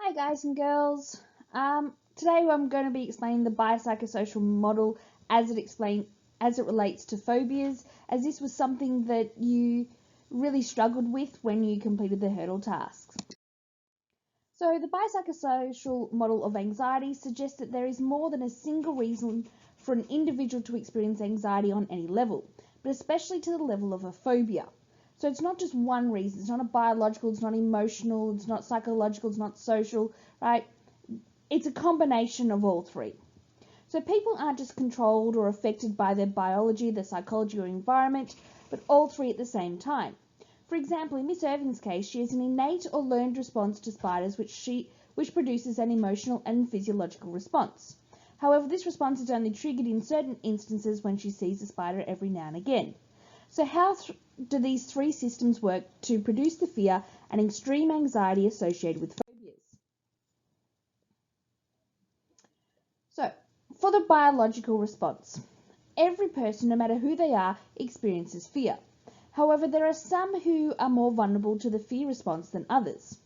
Hi guys and girls. Today I'm going to be explaining the biopsychosocial model as it relates to phobias, as this was something that you really struggled with when you completed the hurdle tasks. So the biopsychosocial model of anxiety suggests that there is more than a single reason for an individual to experience anxiety on any level, but especially to the level of a phobia. So it's not just one reason. It's not a biological, it's not emotional, it's not psychological, it's not social, right? It's a combination of all three. So people aren't just controlled or affected by their biology, their psychology or environment, but all three at the same time. For example, in Miss Irving's case, she has an innate or learned response to spiders which produces an emotional and physiological response. However, this response is only triggered in certain instances when she sees a spider every now and again. So how do these three systems work to produce the fear and extreme anxiety associated with phobias? So, for the biological response, every person, no matter who they are, experiences fear. However, there are some who are more vulnerable to the fear response than others.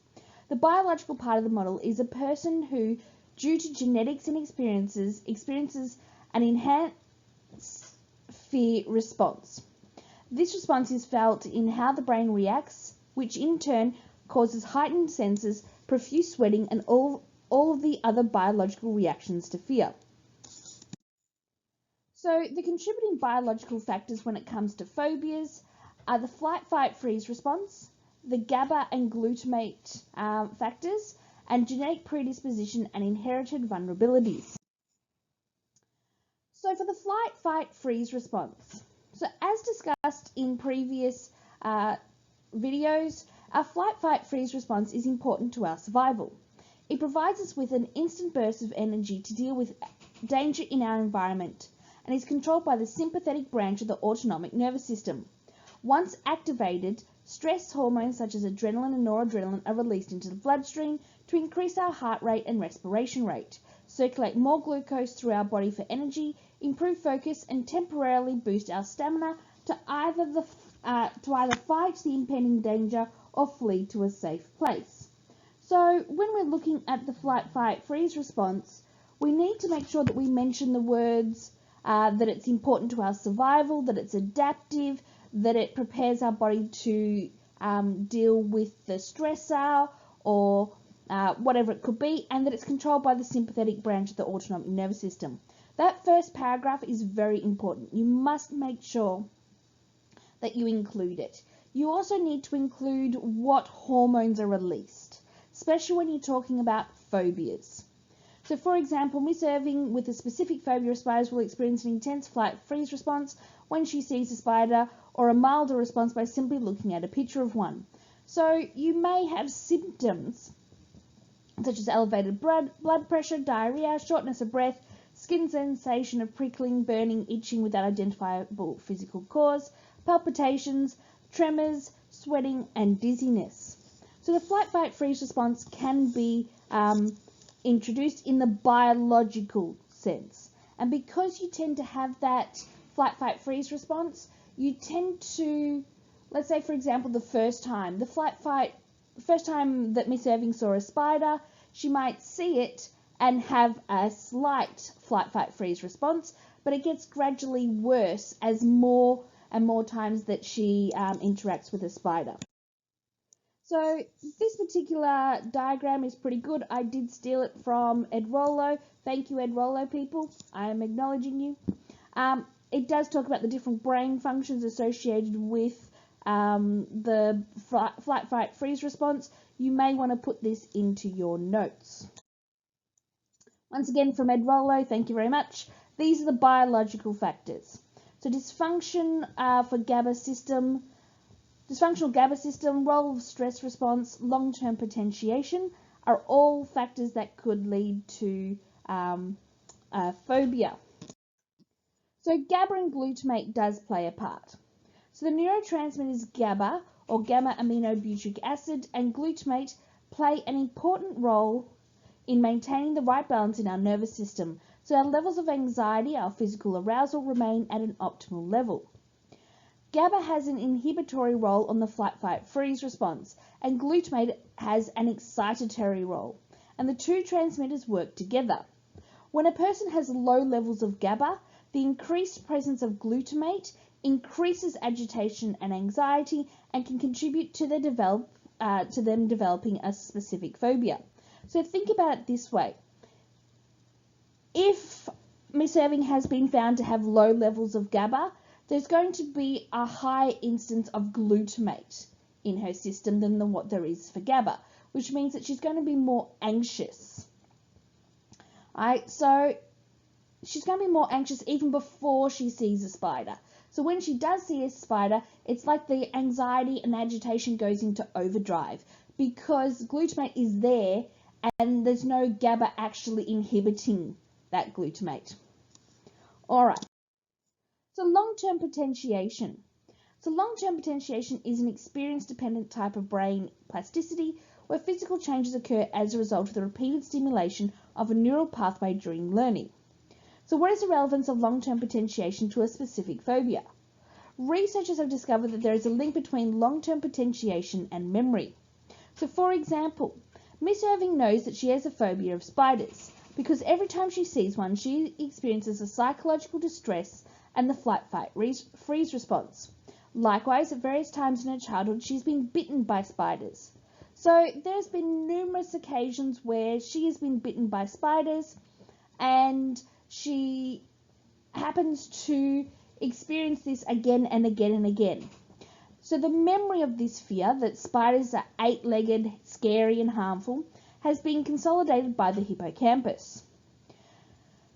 The biological part of the model is a person who, due to genetics and experiences an enhanced fear response. This response is felt in how the brain reacts, which in turn causes heightened senses, profuse sweating, and all of the other biological reactions to fear. So the contributing biological factors when it comes to phobias are the flight, fight, freeze response, the GABA and glutamate factors, and genetic predisposition and inherited vulnerabilities. So for the flight, fight, freeze response, so as discussed in previous videos, our flight, fight, freeze response is important to our survival. It provides us with an instant burst of energy to deal with danger in our environment and is controlled by the sympathetic branch of the autonomic nervous system. Once activated, stress hormones such as adrenaline and noradrenaline are released into the bloodstream to increase our heart rate and respiration rate, circulate more glucose through our body for energy, improve focus, and temporarily boost our stamina to either fight the impending danger or flee to a safe place. So when we're looking at the flight, fight, freeze response, we need to make sure that we mention the words that it's important to our survival, that it's adaptive, that it prepares our body to deal with the stressor or whatever it could be, and that it's controlled by the sympathetic branch of the autonomic nervous system. That first paragraph is very important. You must make sure that you include it. You also need to include what hormones are released, especially when you're talking about phobias. So for example, Miss Irving with a specific phobia of spiders will experience an intense flight freeze response when she sees a spider, or a milder response by simply looking at a picture of one. So you may have symptoms such as elevated blood pressure, diarrhea, shortness of breath, skin sensation of prickling, burning, itching without identifiable physical cause, palpitations, tremors, sweating, and dizziness. So the flight, fight, freeze response can be introduced in the biological sense. And because you tend to have that flight, fight, freeze response, you tend to, let's say for example, the first time that Miss Irving saw a spider, she might see it and have a slight flight, fight, freeze response, but it gets gradually worse as more and more times that she interacts with a spider. So this particular diagram is pretty good. I did steal it from Ed Rollo. Thank you, Ed Rollo, people. I am acknowledging you. It does talk about the different brain functions associated with the flight, fight, freeze response. You may want to put this into your notes. Once again, from Ed Rollo, thank you very much. These are the biological factors. So dysfunctional GABA system, role of stress response, long-term potentiation are all factors that could lead to phobia. So GABA and glutamate does play a part. So the neurotransmitters GABA, or gamma-aminobutyric acid, and glutamate play an important role in maintaining the right balance in our nervous system, so our levels of anxiety, our physical arousal, remain at an optimal level. GABA has an inhibitory role on the flight, fight, freeze response, and glutamate has an excitatory role. and the two transmitters work together. When a person has low levels of GABA, the increased presence of glutamate increases agitation and anxiety and can contribute to them developing a specific phobia. So think about it this way. If Miss Irving has been found to have low levels of GABA, there's going to be a high instance of glutamate in her system than what there is for GABA, which means that she's going to be more anxious. Alright, so she's going to be more anxious even before she sees a spider. So when she does see a spider, it's like the anxiety and agitation goes into overdrive because glutamate is there and there's no GABA actually inhibiting that glutamate. Alright, so long-term potentiation. So long-term potentiation is an experience-dependent type of brain plasticity where physical changes occur as a result of the repeated stimulation of a neural pathway during learning. So what is the relevance of long-term potentiation to a specific phobia? Researchers have discovered that there is a link between long-term potentiation and memory. So for example, Miss Irving knows that she has a phobia of spiders because every time she sees one, she experiences a psychological distress and the flight, fight, freeze response. Likewise, at various times in her childhood, she's been bitten by spiders. So there's been numerous occasions where she has been bitten by spiders and she happens to experience this again and again and again. So the memory of this fear, that spiders are 8-legged, scary and harmful, has been consolidated by the hippocampus.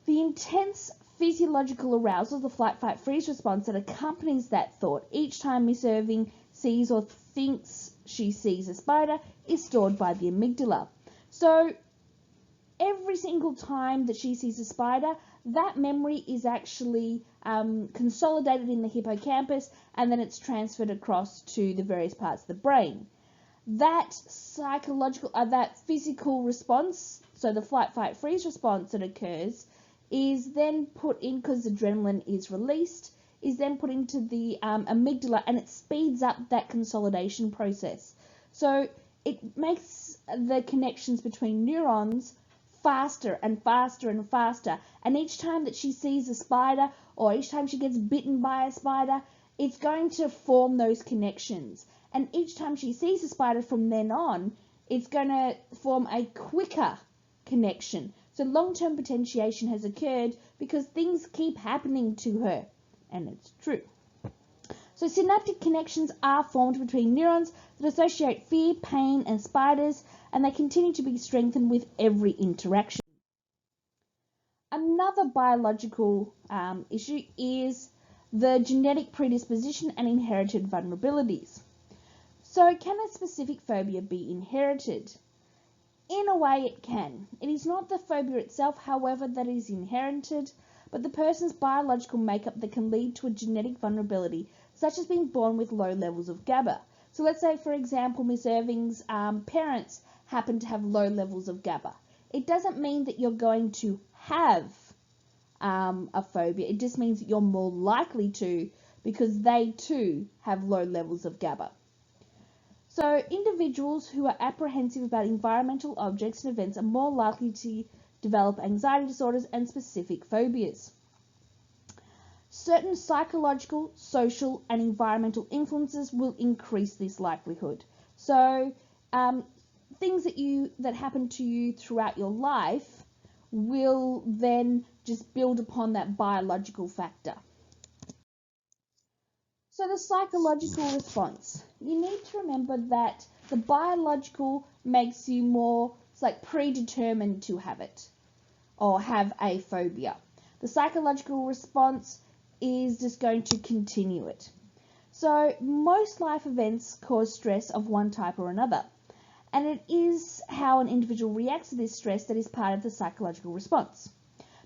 The intense physiological arousal, the flight, fight, freeze response that accompanies that thought each time Miss Irving sees or thinks she sees a spider is stored by the amygdala. So every single time that she sees a spider, that memory is actually consolidated in the hippocampus and then it's transferred across to the various parts of the brain. That psychological, that physical response, so the flight, fight, freeze response that occurs, is then put in, because adrenaline is released, is then put into the amygdala and it speeds up that consolidation process. So it makes the connections between neurons faster and faster and faster, and each time that she sees a spider or each time she gets bitten by a spider, it's going to form those connections, and each time she sees a spider from then on, it's going to form a quicker connection. So long-term potentiation has occurred because things keep happening to her, and it's true. So synaptic connections are formed between neurons that associate fear, pain and spiders, and they continue to be strengthened with every interaction. Another biological issue is the genetic predisposition and inherited vulnerabilities. So can a specific phobia be inherited? In a way it can. It is not the phobia itself, however, that is inherited, but the person's biological makeup that can lead to a genetic vulnerability, such as being born with low levels of GABA. So let's say, for example, Miss Irving's parents happen to have low levels of GABA. It doesn't mean that you're going to have a phobia. It just means that you're more likely to, because they too have low levels of GABA. So individuals who are apprehensive about environmental objects and events are more likely to develop anxiety disorders and specific phobias. Certain psychological, social and environmental influences will increase this likelihood. So things that happen to you throughout your life will then just build upon that biological factor. So the psychological response. You need to remember that the biological makes you more, it's like predetermined to have it or have a phobia. The psychological response is just going to continue it. So most life events cause stress of one type or another, and it is how an individual reacts to this stress that is part of the psychological response.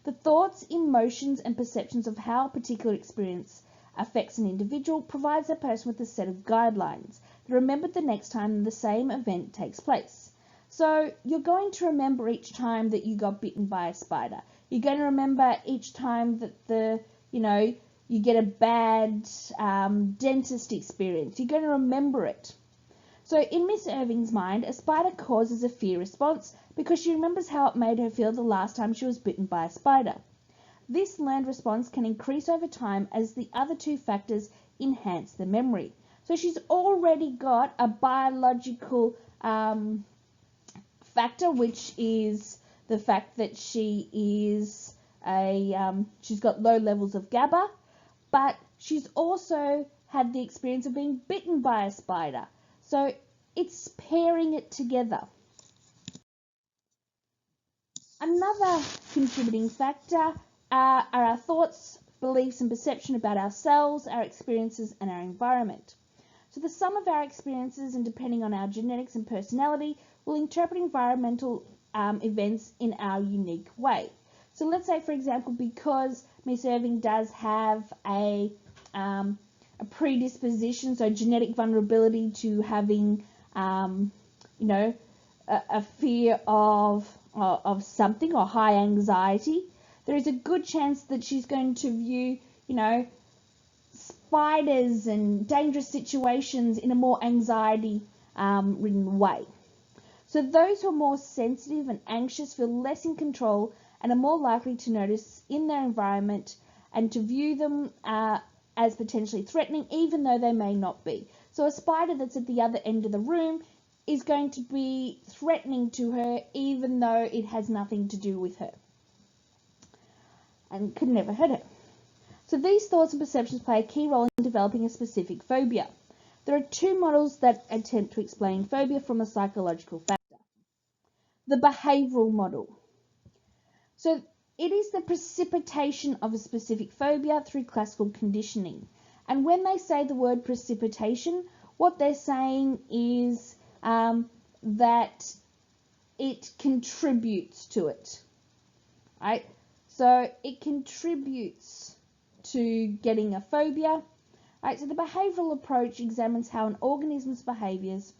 The thoughts, emotions and perceptions of how a particular experience affects an individual provides a person with a set of guidelines to remember the next time the same event takes place. So you're going to remember each time that you got bitten by a spider. You're going to remember each time that you get a bad dentist experience. You're going to remember it. So in Miss Irving's mind, a spider causes a fear response because she remembers how it made her feel the last time she was bitten by a spider. This learned response can increase over time as the other two factors enhance the memory. So she's already got a biological factor, which is the fact that she is she's got low levels of GABA, but she's also had the experience of being bitten by a spider. So it's pairing it together. Another contributing factor are our thoughts, beliefs and perception about ourselves, our experiences and our environment. So the sum of our experiences, and depending on our genetics and personality, will interpret environmental events in our unique way. So let's say, for example, because Miss Irving does have a predisposition, so genetic vulnerability to having, a fear of something or high anxiety, there is a good chance that she's going to view, spiders and dangerous situations in a more anxiety-ridden way. So those who are more sensitive and anxious feel less in control and are more likely to notice in their environment and to view them as potentially threatening, even though they may not be. So a spider that's at the other end of the room is going to be threatening to her, even though it has nothing to do with her and could never hurt her. So these thoughts and perceptions play a key role in developing a specific phobia. There are two models that attempt to explain phobia from a psychological factor. The behavioural model. So it is the precipitation of a specific phobia through classical conditioning. And when they say the word precipitation, what they're saying is that it contributes to it, right? So it contributes to getting a phobia, right? So the behavioural approach examines how an organism's behaviours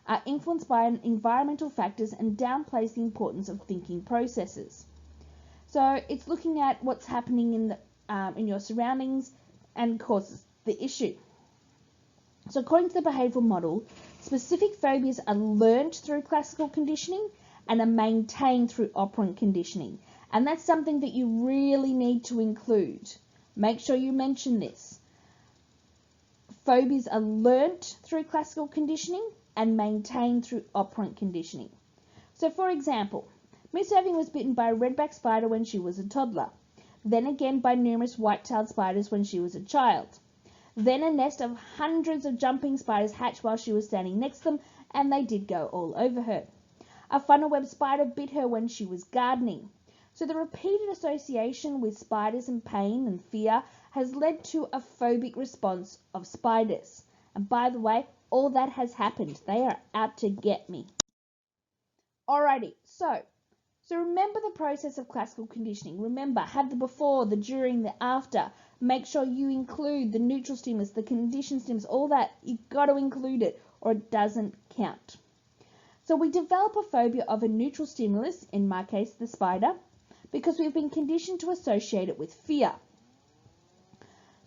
are influenced by environmental factors and downplays the importance of thinking processes. So it's looking at what's happening in your surroundings and causes the issue. So according to the behavioural model, specific phobias are learnt through classical conditioning and are maintained through operant conditioning. And that's something that you really need to include. Make sure you mention this. Phobias are learnt through classical conditioning and maintained through operant conditioning. So for example, Miss Irving was bitten by a redback spider when she was a toddler. Then again by numerous white-tailed spiders when she was a child. Then a nest of hundreds of jumping spiders hatched while she was standing next to them, and they did go all over her. A funnel-web spider bit her when she was gardening. So the repeated association with spiders and pain and fear has led to a phobic response of spiders. And by the way, all that has happened. They are out to get me. Alrighty, so remember the process of classical conditioning. Remember, have the before, the during, the after. Make sure you include the neutral stimulus, the conditioned stimulus, all that. You've got to include it or it doesn't count. So we develop a phobia of a neutral stimulus, in my case the spider, because we've been conditioned to associate it with fear.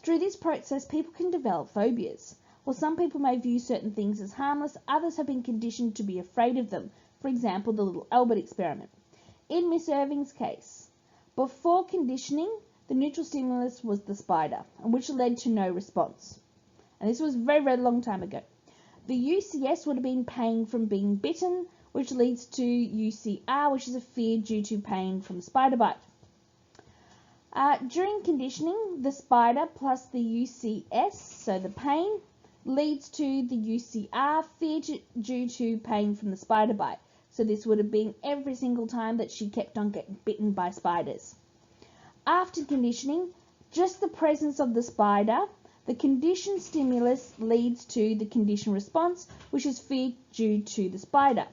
Through this process, people can develop phobias. While some people may view certain things as harmless, others have been conditioned to be afraid of them. For example, the little Albert experiment. In Miss Irving's case, before conditioning, the neutral stimulus was the spider, and which led to no response. And this was very, very long time ago. The UCS would have been pain from being bitten, which leads to UCR, which is a fear due to pain from spider bite. During conditioning, the spider plus the UCS, so the pain, leads to the UCR, fear due to pain from the spider bite. So this would have been every single time that she kept on getting bitten by spiders. After conditioning, just the presence of the spider, the conditioned stimulus leads to the conditioned response, which is fear due to the spider,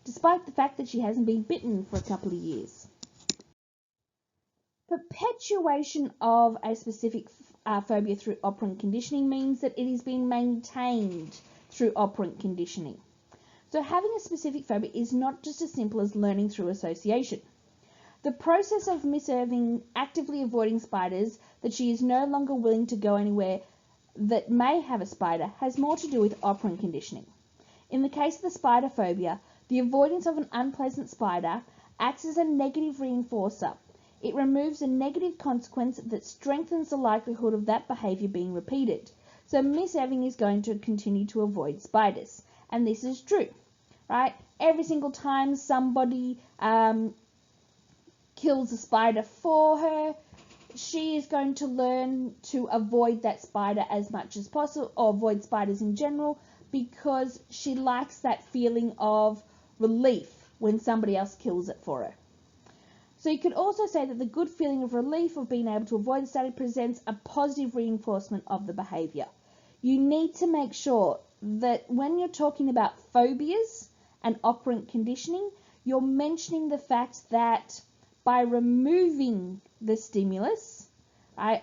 despite the fact that she hasn't been bitten for a couple of years. Perpetuation of a specific phobia through operant conditioning means that it is being maintained through operant conditioning. So having a specific phobia is not just as simple as learning through association. The process of Miss Irving actively avoiding spiders, that she is no longer willing to go anywhere that may have a spider, has more to do with operant conditioning. In the case of the spider phobia, The avoidance of an unpleasant spider acts as a negative reinforcer. It removes a negative consequence that strengthens the likelihood of that behaviour being repeated. So Miss Eving is going to continue to avoid spiders. And this is true, right? Every single time somebody kills a spider for her, she is going to learn to avoid that spider as much as possible, or avoid spiders in general, because she likes that feeling of relief when somebody else kills it for her. So you could also say that the good feeling of relief of being able to avoid the study presents a positive reinforcement of the behaviour. You need to make sure that when you're talking about phobias and operant conditioning, you're mentioning the fact that by removing the stimulus, right,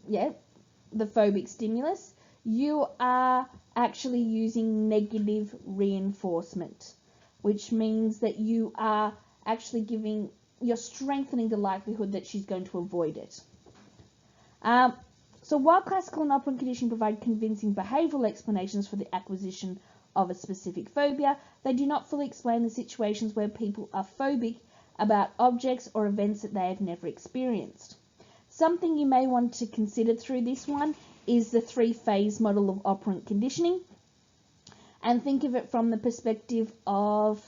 the phobic stimulus, you are actually using negative reinforcement, which means that you are actually you're strengthening the likelihood that she's going to avoid it. So while classical and operant conditioning provide convincing behavioural explanations for the acquisition of a specific phobia, they do not fully explain the situations where people are phobic about objects or events that they have never experienced. Something you may want to consider through this one is the three-phase model of operant conditioning, and think of it from the perspective of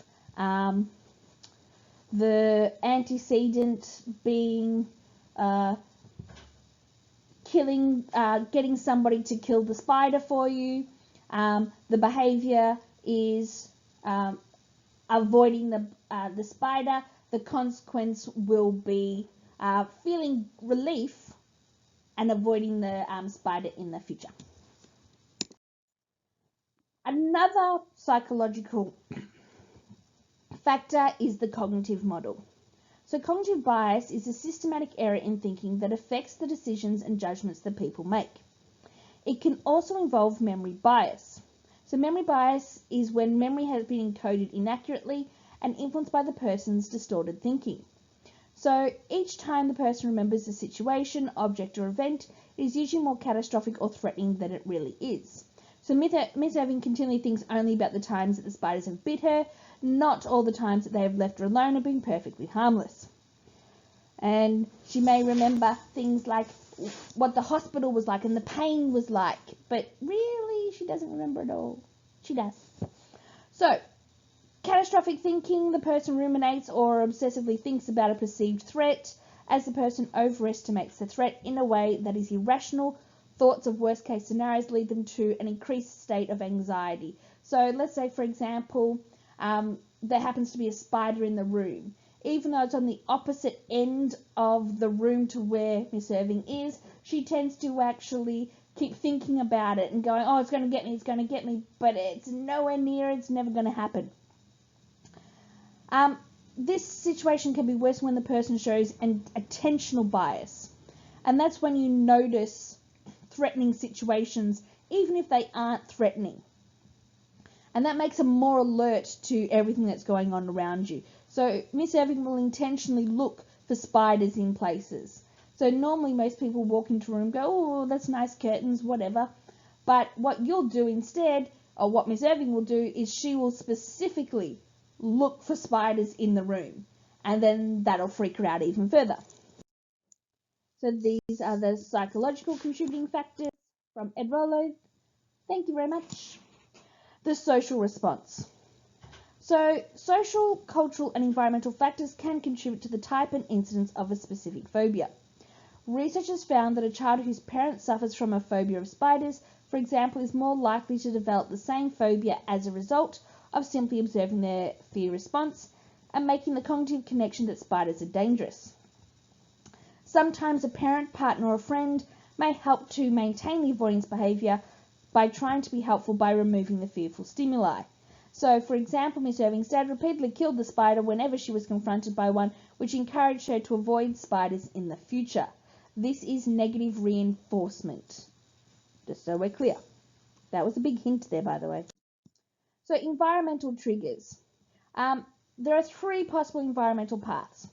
the antecedent being getting somebody to kill the spider for you. The behaviour is avoiding the spider. The consequence will be feeling relief and avoiding the spider in the future. Another psychological factor is the cognitive model. So cognitive bias is a systematic error in thinking that affects the decisions and judgments that people make. It can also involve memory bias. So memory bias is when memory has been encoded inaccurately and influenced by the person's distorted thinking. So each time the person remembers a situation, object or event, it is usually more catastrophic or threatening than it really is. So Miss Irving continually thinks only about the times that the spiders have bit her, not all the times that they have left her alone and been perfectly harmless. And she may remember things like what the hospital was like and the pain was like, but really she doesn't remember it all. She does. So, catastrophic thinking, the person ruminates or obsessively thinks about a perceived threat as the person overestimates the threat in a way that is irrational. Thoughts of worst case scenarios lead them to an increased state of anxiety. So let's say, for example, there happens to be a spider in the room. Even though it's on the opposite end of the room to where Miss Irving is, she tends to actually keep thinking about it and going, oh, it's going to get me, but it's nowhere near, it's never going to happen. This situation can be worse when the person shows an attentional bias. And that's when you notice threatening situations, even if they aren't threatening. And that makes them more alert to everything that's going on around you. So Miss Irving will intentionally look for spiders in places. So normally most people walk into a room and go, oh, that's nice curtains, whatever. But what you'll do instead, or what Miss Irving will do, is she will specifically look for spiders in the room. And then that'll freak her out even further. So these are the psychological contributing factors from Ed Rollo. Thank you very much. The social response. So social, cultural and environmental factors can contribute to the type and incidence of a specific phobia. Research has found that a child whose parent suffers from a phobia of spiders, for example, is more likely to develop the same phobia as a result of simply observing their fear response and making the cognitive connection that spiders are dangerous. Sometimes a parent, partner or friend may help to maintain the avoidance behaviour by trying to be helpful by removing the fearful stimuli. So, for example, Miss Irving's dad repeatedly killed the spider whenever she was confronted by one, which encouraged her to avoid spiders in the future. This is negative reinforcement. Just so we're clear. That was a big hint there, by the way. So, environmental triggers. There are 3 possible environmental paths.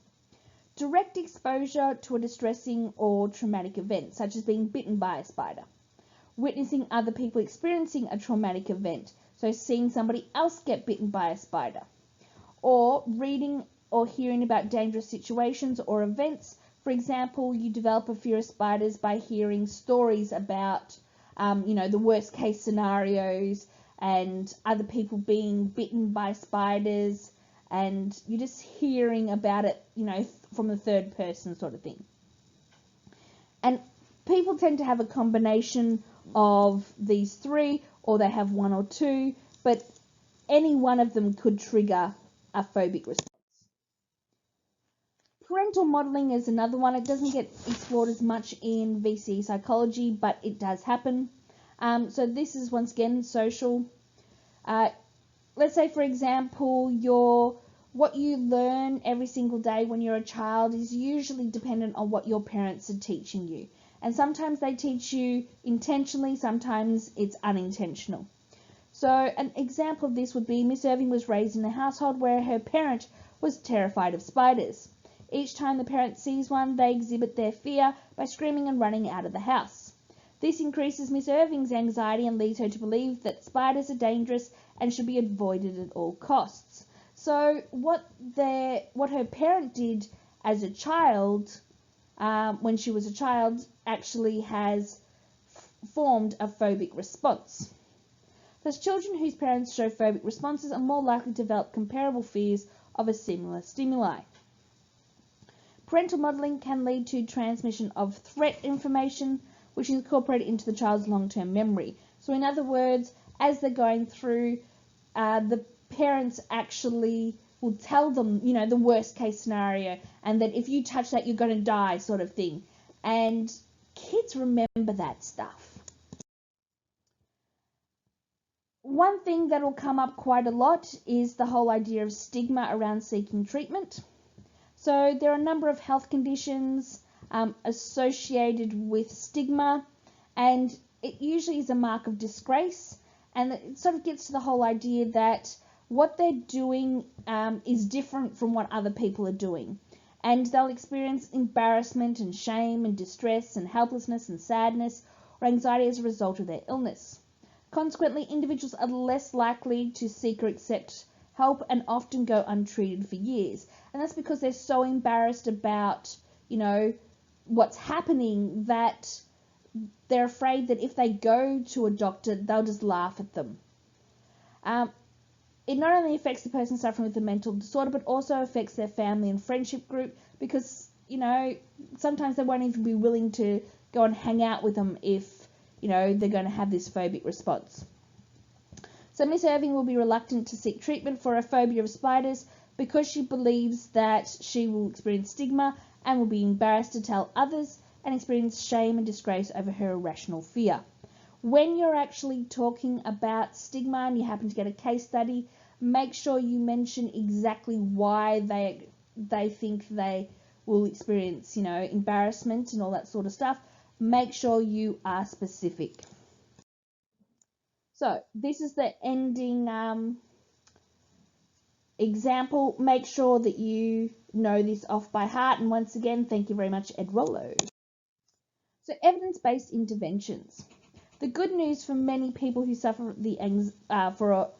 Direct exposure to a distressing or traumatic event, such as being bitten by a spider. Witnessing other people experiencing a traumatic event, so seeing somebody else get bitten by a spider. or reading or hearing about dangerous situations or events. For example, you develop a fear of spiders by hearing stories about, the worst case scenarios and other people being bitten by spiders, and you're just hearing about it, from the third person sort of thing. And people tend to have a combination of these three, or they have one or two, but any one of them could trigger a phobic response. Parental modeling is another one. It doesn't get explored as much in VCE psychology, but it does happen. So this is once again social. Let's say, for example, what you learn every single day when you're a child is usually dependent on what your parents are teaching you. And sometimes they teach you intentionally, sometimes it's unintentional. So an example of this would be Miss Irving was raised in a household where her parent was terrified of spiders. Each time the parent sees one, they exhibit their fear by screaming and running out of the house. This increases Miss Irving's anxiety and leads her to believe that spiders are dangerous and should be avoided at all costs. So what her parent did as a child, when she was a child, actually has formed a phobic response. Thus, children whose parents show phobic responses are more likely to develop comparable fears of a similar stimuli. Parental modeling can lead to transmission of threat information, which is incorporated into the child's long-term memory. So in other words, as they're going through, the parents actually will tell them, the worst case scenario, and that if you touch that, you're going to die, sort of thing. And kids remember that stuff. One thing that will come up quite a lot is the whole idea of stigma around seeking treatment. So there are a number of health conditions associated with stigma, and it usually is a mark of disgrace, and it sort of gets to the whole idea that what they're doing is different from what other people are doing, and they'll experience embarrassment and shame and distress and helplessness and sadness or anxiety as a result of their illness. Consequently, individuals are less likely to seek or accept help and often go untreated for years. And that's because they're so embarrassed about, what's happening, that they're afraid that if they go to a doctor, they'll just laugh at them. It not only affects the person suffering with a mental disorder, but also affects their family and friendship group because, sometimes they won't even be willing to go and hang out with them if, they're going to have this phobic response. So Miss Irving will be reluctant to seek treatment for a phobia of spiders because she believes that she will experience stigma and will be embarrassed to tell others and experience shame and disgrace over her irrational fear. When you're actually talking about stigma and you happen to get a case study, make sure you mention exactly why they think they will experience, embarrassment and all that sort of stuff. Make sure you are specific. So this is the ending example. Make sure that you know this off by heart. And once again, thank you very much, Ed Rollo. So evidence-based interventions. The good news for many people who suffer the anxiety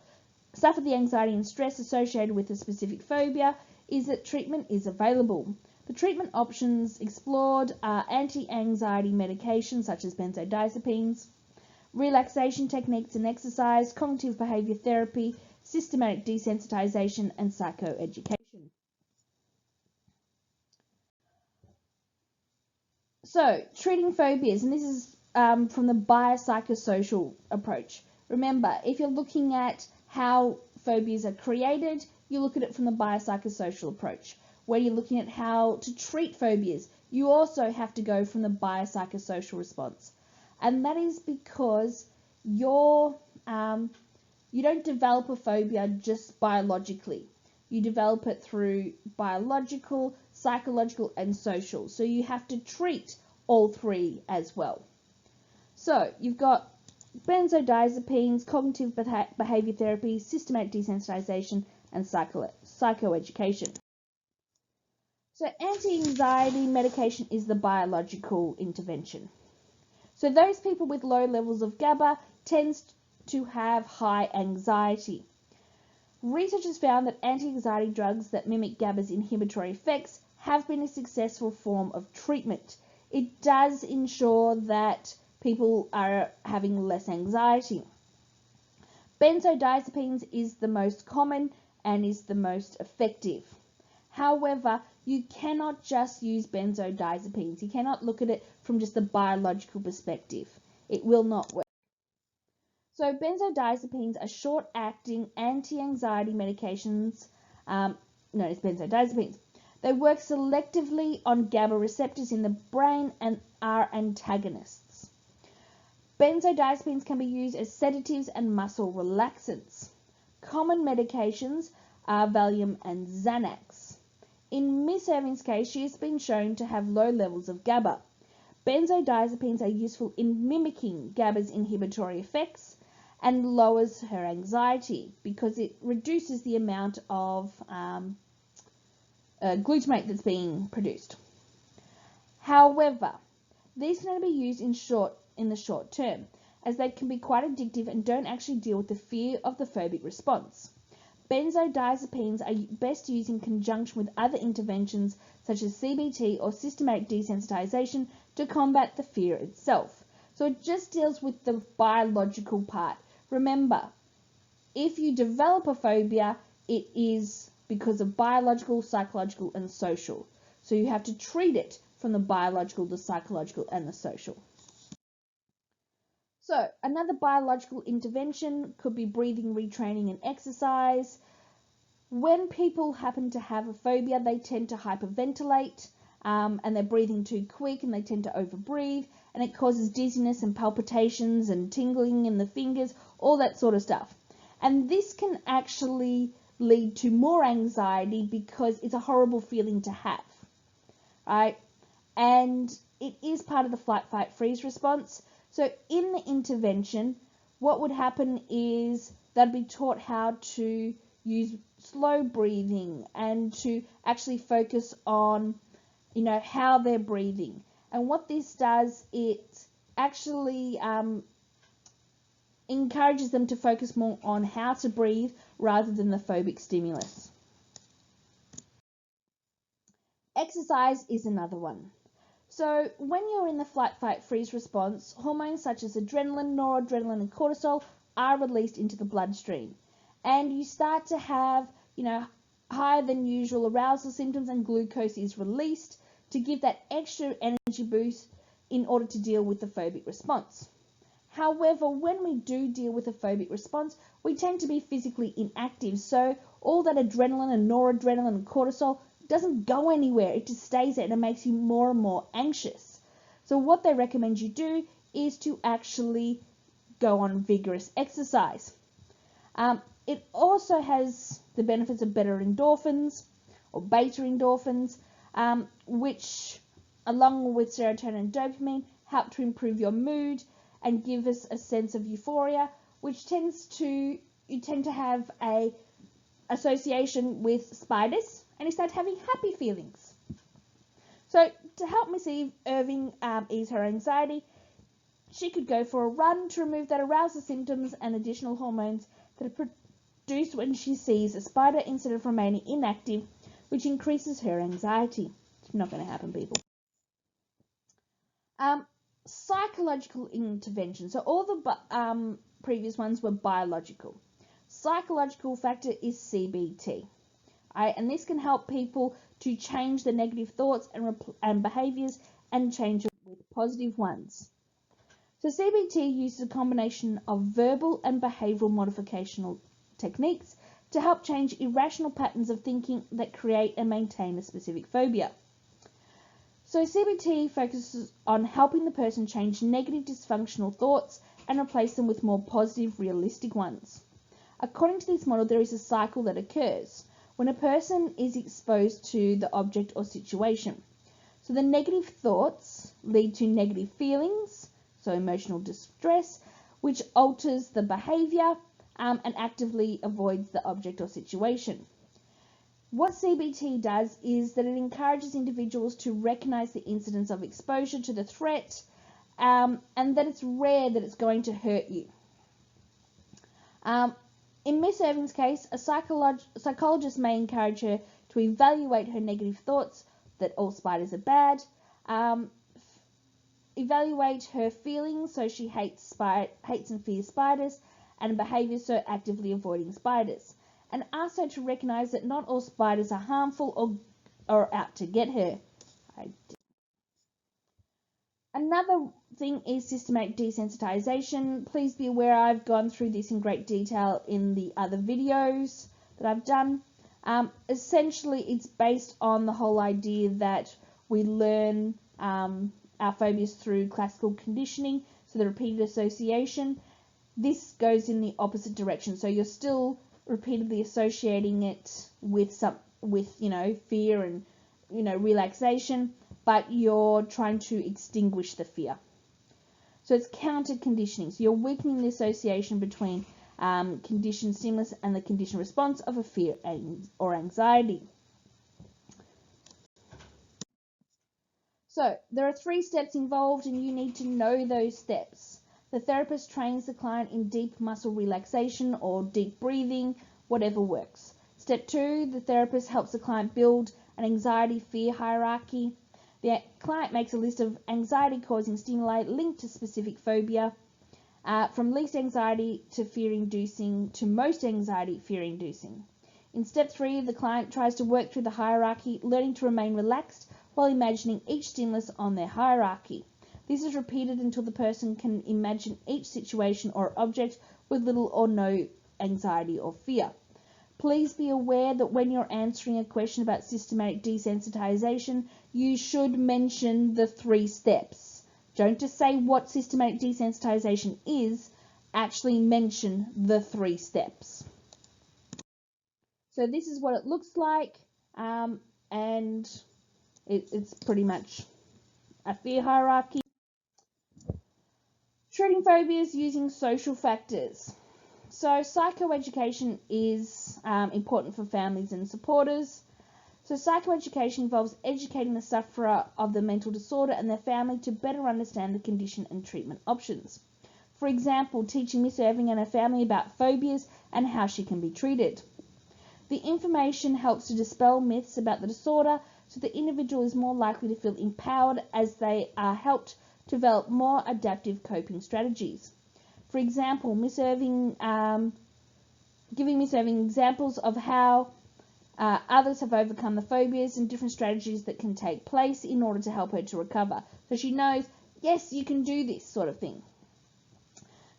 and stress associated with a specific phobia is that treatment is available. The treatment options explored are anti-anxiety medications such as benzodiazepines, relaxation techniques and exercise, cognitive behavior therapy, systematic desensitization, and psychoeducation. So, treating phobias, and this is from the biopsychosocial approach. Remember, if you're looking at how phobias are created, you look at it from the biopsychosocial approach. Where you're looking at how to treat phobias, you also have to go from the biopsychosocial response. And that is because you don't develop a phobia just biologically. You develop it through biological, psychological, and social. So you have to treat all three as well. So you've got benzodiazepines, cognitive behavior therapy, systematic desensitization, and psychoeducation. So anti-anxiety medication is the biological intervention. So those people with low levels of GABA tends to have high anxiety. Research has found that anti-anxiety drugs that mimic GABA's inhibitory effects have been a successful form of treatment. It does ensure that people are having less anxiety. Benzodiazepines is the most common and is the most effective. However, you cannot just use benzodiazepines. You cannot look at it from just the biological perspective. It will not work. So benzodiazepines are short-acting anti-anxiety medications known as benzodiazepines. They work selectively on GABA receptors in the brain and are antagonists. Benzodiazepines can be used as sedatives and muscle relaxants. Common medications are Valium and Xanax. In Miss Irving's case, she has been shown to have low levels of GABA. Benzodiazepines are useful in mimicking GABA's inhibitory effects and lowers her anxiety because it reduces the amount of glutamate that's being produced. However, these can only be used in the short term, as they can be quite addictive and don't actually deal with the fear of the phobic response. Benzodiazepines are best used in conjunction with other interventions such as CBT or systematic desensitization to combat the fear itself. So it just deals with the biological part. Remember, if you develop a phobia, it is because of biological, psychological, and social. So you have to treat it from the biological, the psychological, and the social. So another biological intervention could be breathing retraining and exercise. When people happen to have a phobia, they tend to hyperventilate and they're breathing too quick and they tend to overbreathe, and it causes dizziness and palpitations and tingling in the fingers, all that sort of stuff. And this can actually lead to more anxiety because it's a horrible feeling to have, right? And it is part of the flight, fight, freeze response. So in the intervention, what would happen is they'd be taught how to use slow breathing and to actually focus on, how they're breathing. And what this does, it actually encourages them to focus more on how to breathe rather than the phobic stimulus. Exercise is another one. So when you're in the flight, fight, freeze response, hormones such as adrenaline, noradrenaline, and cortisol are released into the bloodstream. And you start to have, higher than usual arousal symptoms, and glucose is released to give that extra energy boost in order to deal with the phobic response. However, when we do deal with a phobic response, we tend to be physically inactive. So all that adrenaline and noradrenaline and cortisol doesn't go anywhere. It just stays there and it makes you more and more anxious. So what they recommend you do is to actually go on vigorous exercise. It also has the benefits of better endorphins or beta endorphins, which along with serotonin and dopamine help to improve your mood and give us a sense of euphoria, which you tend to have a association with spiders, and you start having happy feelings. So to help Miss Irving ease her anxiety, she could go for a run to remove that arousal symptoms and additional hormones that are produced when she sees a spider instead of remaining inactive, which increases her anxiety. It's not going to happen, people. Psychological intervention. So all the previous ones were biological. Psychological factor is CBT. And this can help people to change the negative thoughts and behaviors and change it with positive ones. So CBT uses a combination of verbal and behavioral modificational techniques to help change irrational patterns of thinking that create and maintain a specific phobia. So CBT focuses on helping the person change negative dysfunctional thoughts and replace them with more positive, realistic ones. According to this model, there is a cycle that occurs when a person is exposed to the object or situation. So the negative thoughts lead to negative feelings, so emotional distress, which alters the behavior and actively avoids the object or situation. What CBT does is that it encourages individuals to recognize the incidence of exposure to the threat and that it's rare that it's going to hurt you. In Miss Irving's case, a psychologist may encourage her to evaluate her negative thoughts that all spiders are bad, evaluate her feelings, so she hates and fears spiders, and behaviour, so actively avoiding spiders, and ask her to recognise that not all spiders are harmful or out to get her. Another thing is systematic desensitization. Please be aware I've gone through this in great detail in the other videos that I've done. Essentially, it's based on the whole idea that we learn our phobias through classical conditioning, so the repeated association. This goes in the opposite direction, so you're still repeatedly associating it with fear and relaxation, but you're trying to extinguish the fear. So it's counter conditioning. So you're weakening the association between conditioned stimulus and the conditioned response of a fear or anxiety. So there are 3 steps involved, and you need to know those steps. The therapist trains the client in deep muscle relaxation or deep breathing, whatever works. Step 2, the therapist helps the client build an anxiety-fear hierarchy. The client makes a list of anxiety-causing stimuli linked to specific phobia, from least anxiety to fear-inducing to most anxiety fear-inducing. In step 3, the client tries to work through the hierarchy, learning to remain relaxed while imagining each stimulus on their hierarchy. This is repeated until the person can imagine each situation or object with little or no anxiety or fear. Please be aware that when you're answering a question about systematic desensitization, you should mention the 3 steps. Don't just say what systematic desensitization is, actually mention the 3 steps. So this is what it looks like, and it's pretty much a fear hierarchy. Treating phobias using social factors. So psychoeducation is important for families and supporters. So psychoeducation involves educating the sufferer of the mental disorder and their family to better understand the condition and treatment options. For example, teaching Miss Irving and her family about phobias and how she can be treated. The information helps to dispel myths about the disorder, so the individual is more likely to feel empowered as they are helped develop more adaptive coping strategies. For example, giving Miss Irving examples of how others have overcome the phobias and different strategies that can take place in order to help her to recover. So she knows, yes, you can do this sort of thing.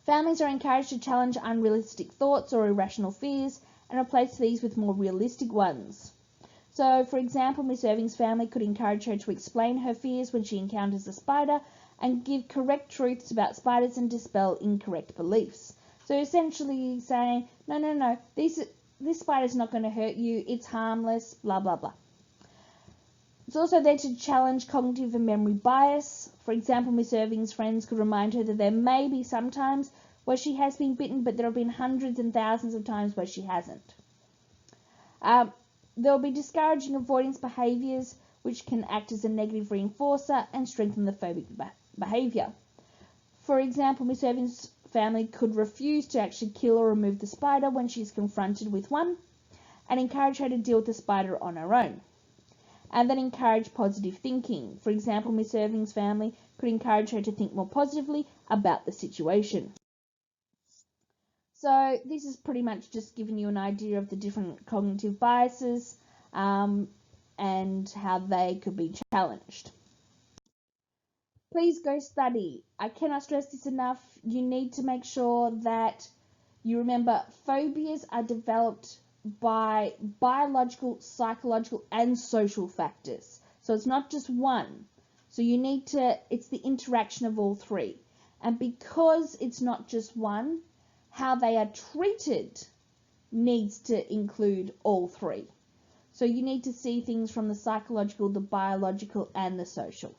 Families are encouraged to challenge unrealistic thoughts or irrational fears and replace these with more realistic ones. So, for example, Miss Irving's family could encourage her to explain her fears when she encounters a spider and give correct truths about spiders and dispel incorrect beliefs. So essentially saying, no, this spider's not going to hurt you, it's harmless, blah, blah, blah. It's also there to challenge cognitive and memory bias. For example, Miss Irving's friends could remind her that there may be some times where she has been bitten, but there have been hundreds and thousands of times where she hasn't. There will be discouraging avoidance behaviours, which can act as a negative reinforcer and strengthen the phobic behaviour. For example, Miss Irving's family could refuse to actually kill or remove the spider when she's confronted with one, and encourage her to deal with the spider on her own. And then encourage positive thinking. For example, Miss Irving's family could encourage her to think more positively about the situation. So this is pretty much just giving you an idea of the different cognitive biases and how they could be challenged. Please go study. I cannot stress this enough. You need to make sure that you remember phobias are developed by biological, psychological, and social factors. So it's not just one. So you need to, it's the interaction of all 3. And because it's not just one, how they are treated needs to include all 3. So you need to see things from the psychological, the biological, and the social.